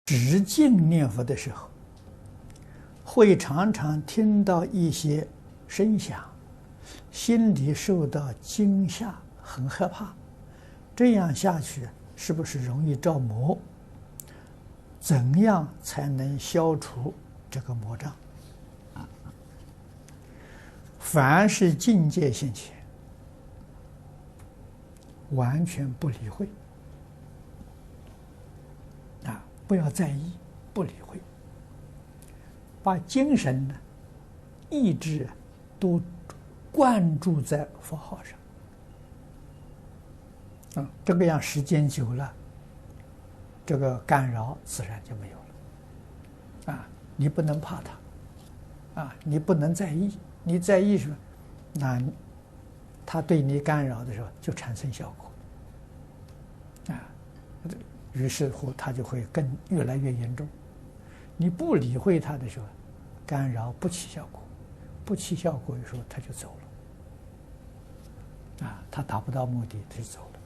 止静念佛的时候，会常常听到一些声响，心里受到惊吓，很害怕。这样下去是不是容易着魔？怎样才能消除这个魔障？凡是境界现前，完全不理会，不要在意，不理会，把精神呢、意志都灌注在佛号上，这个样时间久了，这个干扰自然就没有了。你不能怕它，你不能在意，你在意什么？那它对你干扰的时候就产生效果，于是乎它就会越来越严重。你不理会它的时候，干扰不起效果，不起效果的时候它就走了，它达不到目的，它就走了。